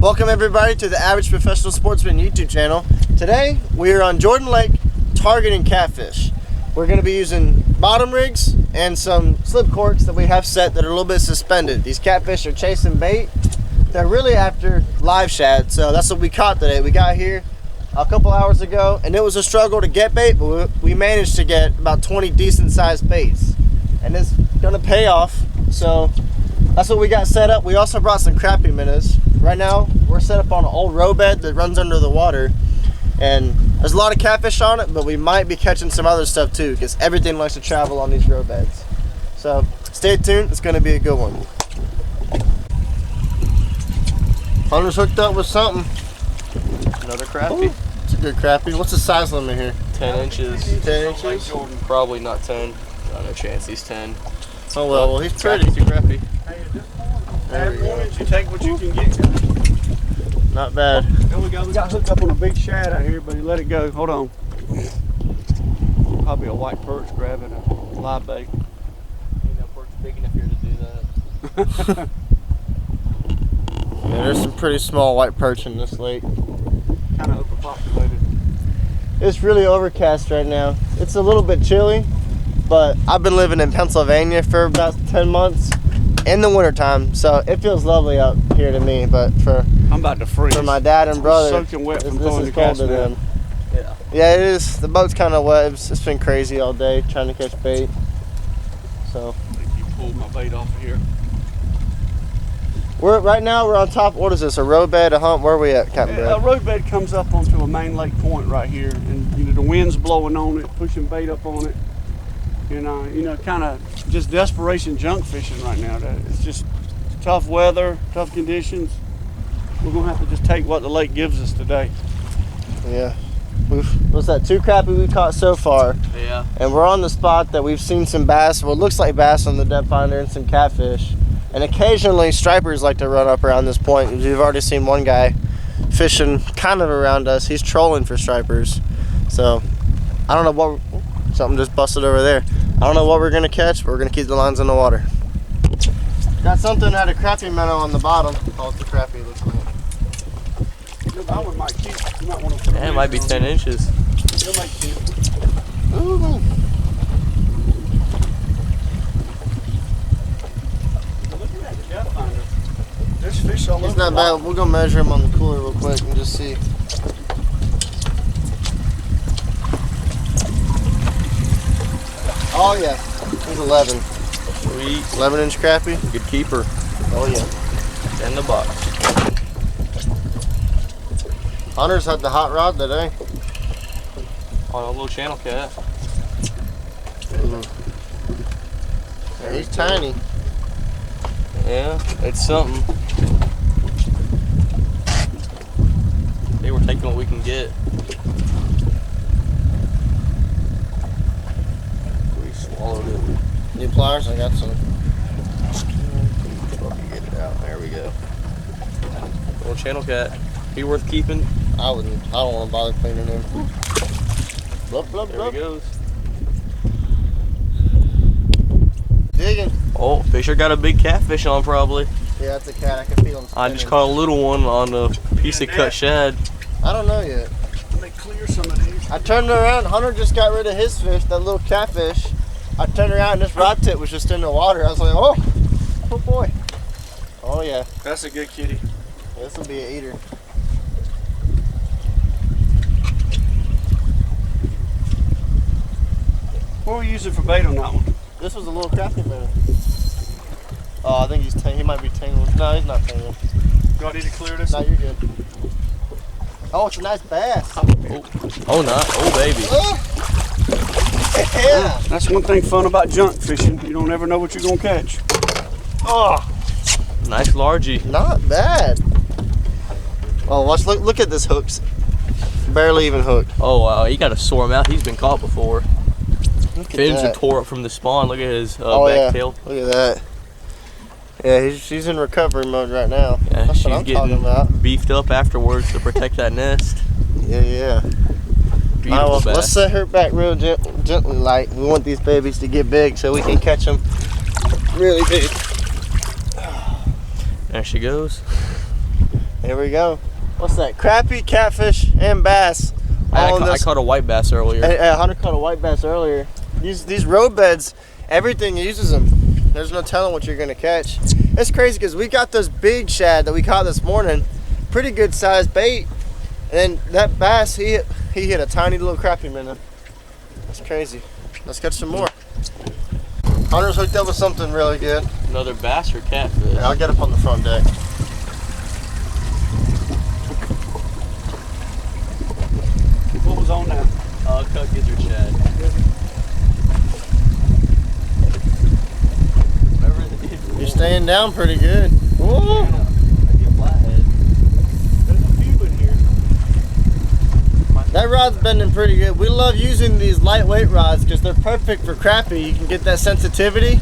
Welcome everybody to the Average Professional Sportsman YouTube channel. Today we are on Jordan Lake targeting catfish. We're going to be using bottom rigs and some slip corks that we have set that are a little bit suspended. These catfish are chasing bait. They're really after live shad, so that's what we caught today. We got here a couple hours ago and it was a struggle to get bait, but we managed to get about 20 decent sized baits, and it's going to pay off. So that's what we got set up. We also brought some crappie minnows. Right now we're set up on an old row bed that runs under the water, and there's a lot of catfish on it, but we might be catching some other stuff too, because everything likes to travel on these row beds. So stay tuned, it's going to be a good one. Hunter's hooked up with something. Another crappie. Ooh, it's a good crappie. What's the size limit here? 10 inches. 10 inches? Probably not 10. No chance he's 10. Oh well, he's pretty. He's a crappie. There we go. You take what you can get. Not bad. There we go. We got hooked up on a big shad out here, but he let it go. Hold on. Probably a white perch grabbing a live bait. Ain't no perch big enough here to do that. Yeah, there's some pretty small white perch in this lake. Kind of overpopulated. It's really overcast right now. It's a little bit chilly, but I've been living in Pennsylvania for about 10 months in the wintertime, so it feels lovely out here to me, but I'm about to freeze. for my dad and brother, Soaking wet from this throwing is the cold cast to net. them. Yeah. Yeah, it is. The boat's kind of wet. It's been crazy all day trying to catch bait. So I think you pulled my bait off of here. right now we're on top. What is this? A row bed, a hump? Where are we at, Captain A Brad? road bed comes up onto a main lake point right here, and you know the wind's blowing on it, pushing bait up on it, and you know, kind of just desperation junk fishing right now. It's just tough weather, tough conditions. We're gonna have to just take what the lake gives us today. Yeah. What's that? 2 crappie we caught so far. Yeah. And we're on the spot that we've seen some bass, well, it looks like bass on the depth finder, and some catfish. And occasionally stripers like to run up around this point. We've already seen one guy fishing kind of around us. He's trolling for stripers. So I don't know what, something just busted over there. I don't know what we're gonna catch, but we're gonna keep the lines in the water. Got something out of crappie minnow on the bottom. Oh, it's the crappie, looks like. That one might keep. You might want to put Yeah, it might be 10 inches. It'll make 10. Ooh. Looking at the depth finder, there's fish all over. He's not the bad. lot. We'll go measure him on the cooler real quick and just see. Oh yeah, he's 11. Sweet. 11-inch crappie. Good keeper. Oh yeah. In the box. Hunter's had the hot rod today. On a little channel cat. Yeah, he's tiny. Yeah, it's something. Hey, we're taking what we can get. We swallowed it. New pliers? I got some. Get it out. There we go. Little channel cat. Be worth keeping. I don't want to bother cleaning him. Blub, blub, There blub. he goes. Digging. Oh, Fisher got a big catfish on probably. Yeah, that's a cat. I can feel him I just spinning. caught a little one on a piece of cut shad. I don't know yet. Let me clear some of these. I turned around. Hunter just got rid of his fish, that little catfish. I turned around and this rod tip was just in the water. I was like, oh boy. Oh yeah, That's a good kitty. this will be an eater. What were we using for bait on that one? This was a little crappie minnow. Oh, I think he might be tangled. No, he's not tangled. Do I need to clear this? No, you're good. Oh, it's a nice bass. Oh, not. Oh, baby. Yeah. That's one thing fun about junk fishing. You don't ever know what you're gonna catch. Oh, Nice largie. not bad. Oh, look at this hooks. Barely even hooked. Oh, wow. He got a sore mouth. He's been caught before. Look at Fins are that. tore up from the spawn. Look at his Oh, back yeah. tail. Look at that. Yeah, she's in recovery mode right now. Yeah, That's she's what I'm talking getting about. beefed up afterwards to protect that nest. Yeah. Beautiful All right, well, let's bass. set her back real gently. Like, we want these babies to get big so we can catch them really big. There she goes. Here we go. What's that? Crappie, catfish, and bass. I caught a white bass earlier. Hunter caught a white bass earlier. These road beds, everything uses them. There's no telling what you're gonna catch. It's crazy because we got those big shad that we caught this morning, pretty good sized bait, and then that bass he hit a tiny little crappie minnow. That's crazy. Let's catch some more. Hunter's hooked up with something really good. Another bass or catfish? Yeah, I'll get up on the front deck. What was on that? Cut gizzard shad. You're staying down pretty good. Woo! I get flathead. There's a few in here. That rod's bending pretty good. We love using these lightweight rods because they're perfect for crappie. You can get that sensitivity.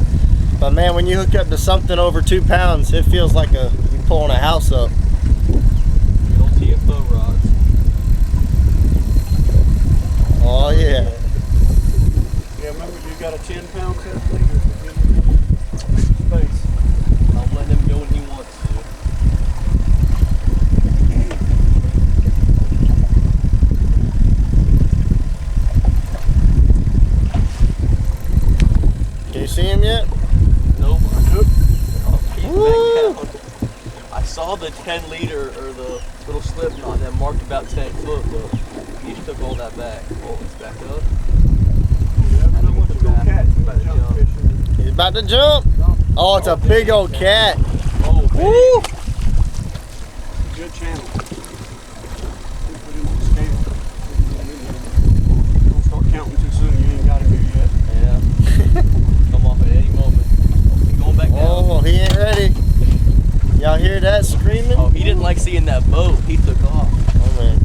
But man, when you hook up to something over 2 pounds, it feels like you're pulling a house up. Little TFO rods. Oh yeah. Yeah, remember you got a 10-pound set leader. Space. I'll let him go when he wants to. Can you see him yet? Nope. Oh, he's Woo! back down. I saw the 10 liter or the little slip knot that marked about 10 foot, but he just took all that back. Oh, it's back up. You never know what you're gonna catch. He's about to jump. Oh, it's a big old cat. Oh, man. Woo! Good channel. Put him on the scale. Don't start counting too soon. You ain't got him here yet. Yeah. Come off at any moment. He's going back down. Oh, he ain't ready. Y'all hear that screaming? Oh, he didn't like seeing that boat. He took off. Oh man.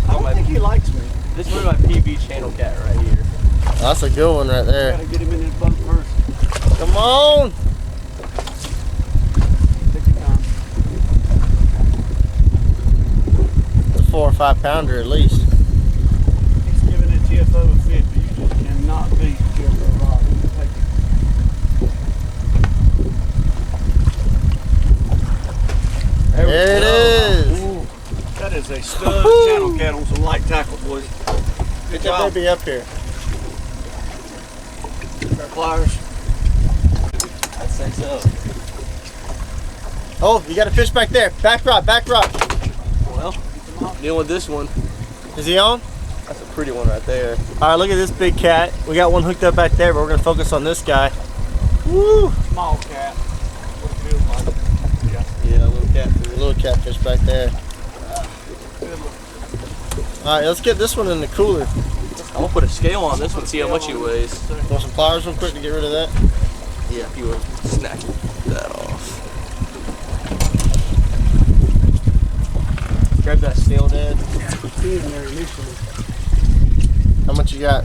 I don't think he likes me. This is my PB channel cat right here. That's a good one right there. Gotta get him in his boat first. Come on. Take your time. It's a 4 or 5 pounder at least. He's giving it TFO a 50. You just cannot beat TFO rod. There it is. Ooh, that is a stud channel cat on some light tackle, boys. Get that baby up here. Got pliers. I'd say so. Oh, you got a fish back there. Back rod, back rod. Well, dealing with this one. Is he on? That's a pretty one right there. All right, look at this big cat. We got one hooked up back there, but we're gonna focus on this guy. Woo! Small cat. What it feels like. Yeah, a little catfish. Little catfish back there. Good look. All right, let's get this one in the cooler. I'm gonna put a scale on this one, see how much he weighs. Want some pliers real quick to get rid of that? Yeah, if you would snatch that off. Grab that steel, Dad. See in there initially. How much you got?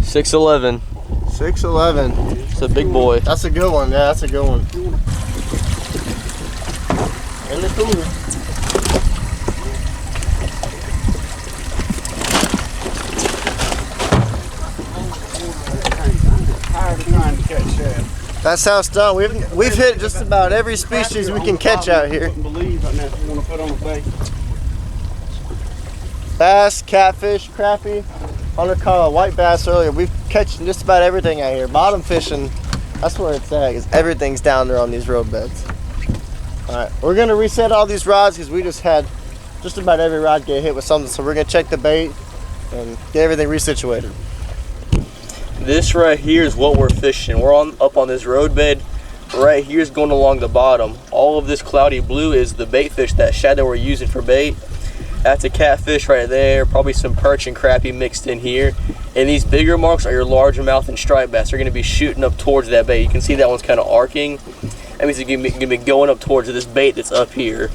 6'11". 6'11". It's a big boy. That's a good one. Yeah, that's a good one. In the cooler. Tired of trying to catch shad. That's how it's done. We've hit just about every species we can catch out here. Believe right now if you want to put on a bait. Bass, catfish, crappie. Hunter caught a white bass earlier. We've catching just about everything out here. Bottom fishing, that's where it's at, because everything's down there on these road beds. All right, we're gonna reset all these rods because we just had just about every rod get hit with something. So we're gonna check the bait and get everything resituated. This right here is what we're fishing. We're up on this road bed. Right here is going along the bottom. All of this cloudy blue is the bait fish, that shad that we're using for bait. That's a catfish right there, probably some perch and crappie mixed in here. And these bigger marks are your largemouth and striped bass. They're gonna be shooting up towards that bait. You can see that one's kind of arcing. That means it's gonna be going up towards this bait that's up here.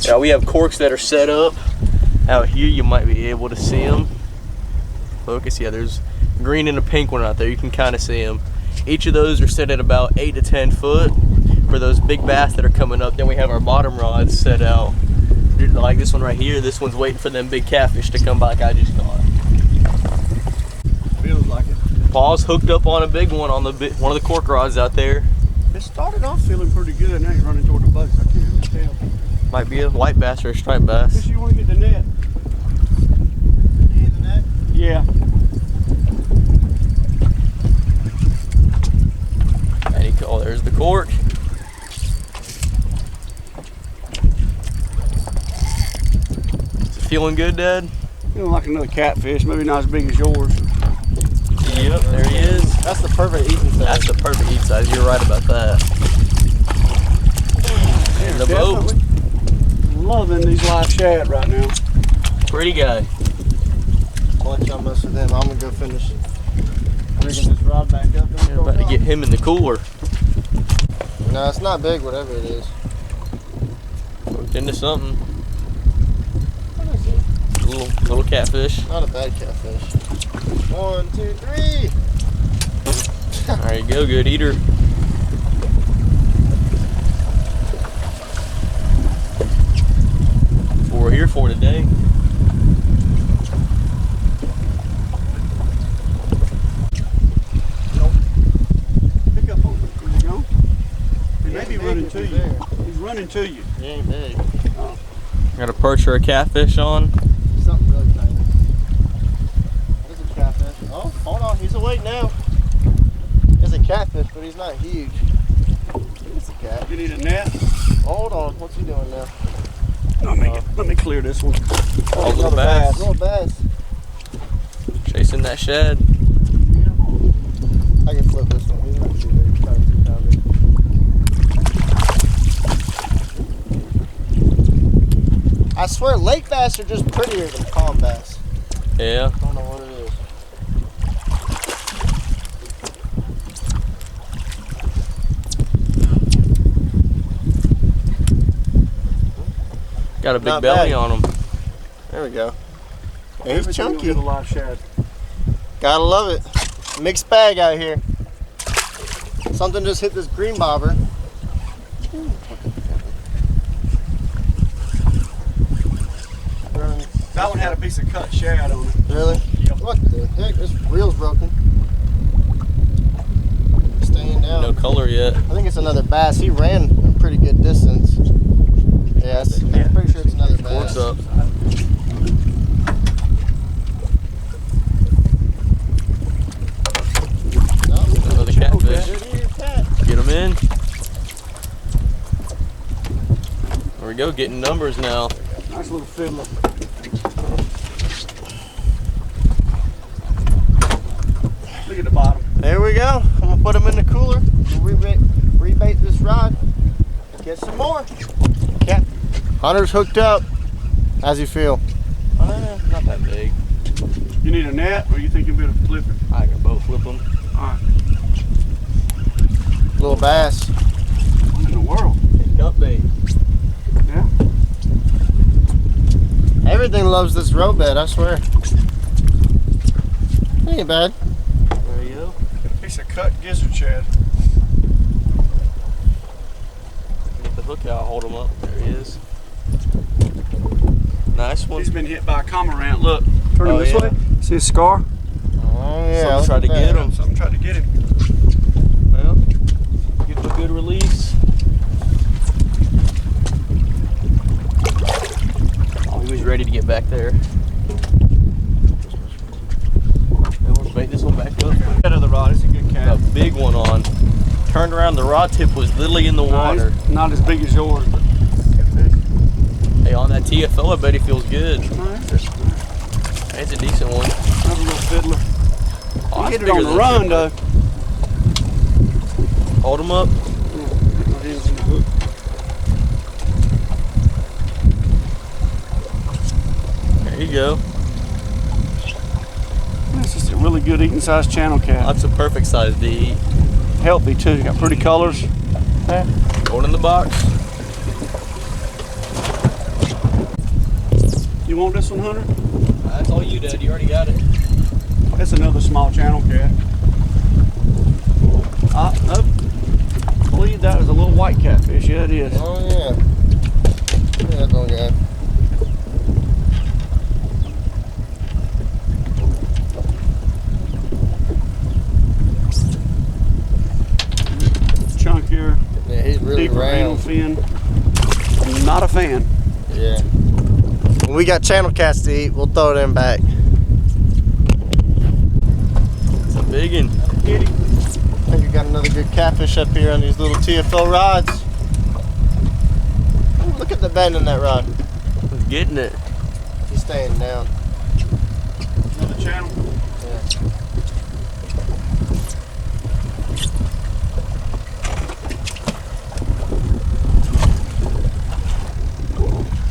Now we have corks that are set up. Out here you might be able to see them. Focus, yeah, there's green and a pink one out there. You can kind of see them. Each of those are set at about 8 to 10 foot for those big bass that are coming up. Then we have our bottom rods set out like this one right here, this one's waiting for them big catfish to come by like I just caught. Feels like it. Paul's hooked up on a big one on one of the cork rods out there. It started off feeling pretty good. Now he's running toward the boat. I can't really tell. Might be a white bass or a striped bass. Guess you want to get the net? You need the net? Yeah. Oh, there's the cork. Is it feeling good, Dad? Feeling like another catfish. Maybe not as big as yours. Yep, there he is. That's the perfect eating size. That's the perfect eat size. You're right about that. And the boat. Loving these live shad right now. Pretty guy. I'll let y'all mess with them. I'm gonna go finish rigging this rod back up. We're about to get him in the cooler. No, it's not big, whatever it is. Hooked into something. What is it? Little catfish. Not a bad catfish. 1, 2, 3. There you go, good eater. That's what we're here for today. Pick up on it. Where's he going? He may be running to you. There. He's running to you. He ain't big. Oh. Got a perch or a catfish on. Something really tiny. There's a catfish. Oh, hold on. He's awake now. There's a catfish, but he's not huge. It's a cat. You need a net? Hold on. What's he doing now? Let me clear this one. Oh, little Another bass. Little bass. Chasing that shad. I can flip this one. He's not too big. He's probably 2 pounder. I swear, lake bass are just prettier than pond bass. Yeah. I don't know what it is. Got a big Not belly bad. on him. There we go. He's Everything will chunky. get a live shad. Gotta love it. Mixed bag out here. Something just hit this green bobber. That one had a piece of cut shad on it. Really? Yep. What the heck? This reel's broken. Staying down. No color yet. I think it's another bass. He ran a pretty good distance. Yes, I'm pretty sure it's another bass. Forks up. No, Another catfish. good ear cat. Get him in. There we go, getting numbers now. Nice little fiddler. Look at the bottom. There we go. I'm gonna put him in the cooler. Rebait this rod. Get some more. Cat. Hunter's hooked up. How's he feel? Not that big. You need a net, or you think you'll be able to flip it? I can both flip them. All right. Little bass. What in the world? Cup bait. Yeah. Everything loves this road bed, I swear. Ain't bad. There you go. Got a piece of cut gizzard shad. Get the hook out, hold him up. There he is. Nice one. He's been hit by a cormorant. Look. Turn him Oh, this yeah. way. See his scar? Oh yeah. Someone look tried to at get that. him. Something tried to get him. Well, give him a good release. Oh, he was ready to get back there. And we'll bait this one back up. Head of the rod. It's a good Got a cat. big one on. Turned around, the rod tip was literally in the water. Not as big as yours, but Hey, on that TFO, I bet he feels good. nice. It's a decent one. Another little fiddler. Oh, You that's get it bigger on the than a run, fiddler. though. Hold him up. Get my hands in the hook. There you go. This is a really good eating size channel cat. That's a perfect size to eat. Healthy too. Got pretty colors. Going in the box. You want this one, Hunter? That's all you did. You already got it. That's another small channel cat. I believe that was a little white catfish. Yeah, it is. Oh yeah. Look at that little guy. not a fan. Yeah. When we got channel cats to eat, we'll throw them back. It's a big one. Kitty. I think we got another good catfish up here on these little TFO rods. Ooh, look at the bend in that rod. He's getting it. He's staying down. Another channel. Yeah.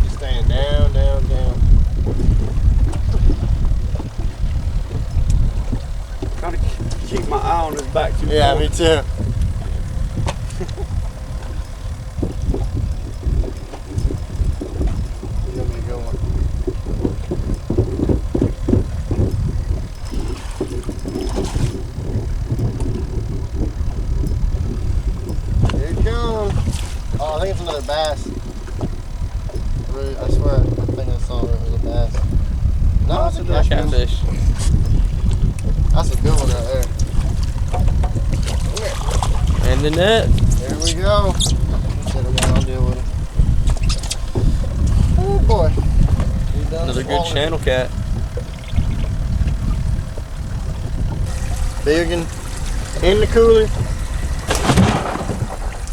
He's staying down, down, down. Trying to keep my eye on his back too. Yeah, me too. He's gonna be a good one. Here it comes. Oh, I think it's another bass. Really, I swear, I think I saw it was a bass. No, it's a catfish. Catfish. That's a good one right there. And the net. There we go. Set him down, I'll deal with him. Oh boy. He's done Another good swallowing. channel cat. Big and in the cooler.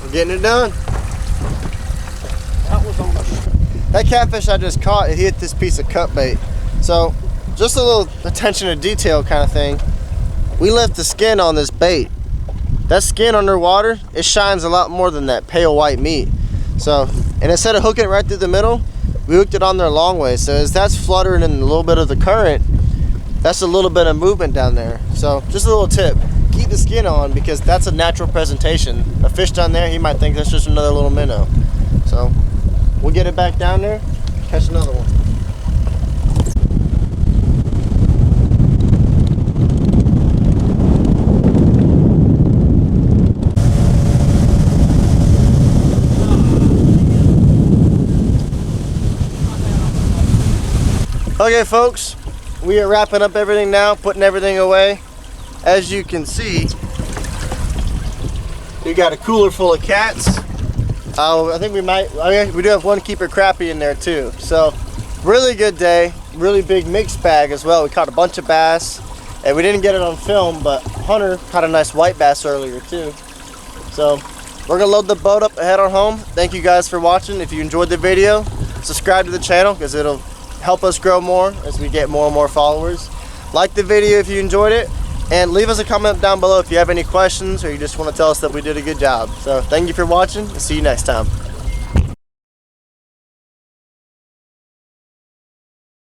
We're getting it done. That was on the That catfish I just caught, it hit this piece of cut bait. So, just a little attention to detail kind of thing. We left the skin on this bait. That skin underwater, it shines a lot more than that pale white meat. So, and instead of hooking it right through the middle, we hooked it on there a long way. So as that's fluttering in a little bit of the current, that's a little bit of movement down there. So just a little tip, keep the skin on because that's a natural presentation. A fish down there, he might think that's just another little minnow. So we'll get it back down there, catch another one. Okay folks, we are wrapping up everything now, putting everything away. As you can see, we got a cooler full of cats. I think we do have one keeper crappie in there too. So really good day, really big mixed bag as well. We caught a bunch of bass and we didn't get it on film, but Hunter caught a nice white bass earlier too. So we're gonna load the boat up and head on home. Thank you guys for watching. If you enjoyed the video, subscribe to the channel because it'll help us grow more as we get more and more followers. Like the video if you enjoyed it, and leave us a comment down below if you have any questions or you just want to tell us that we did a good job. So thank you for watching and see you next time.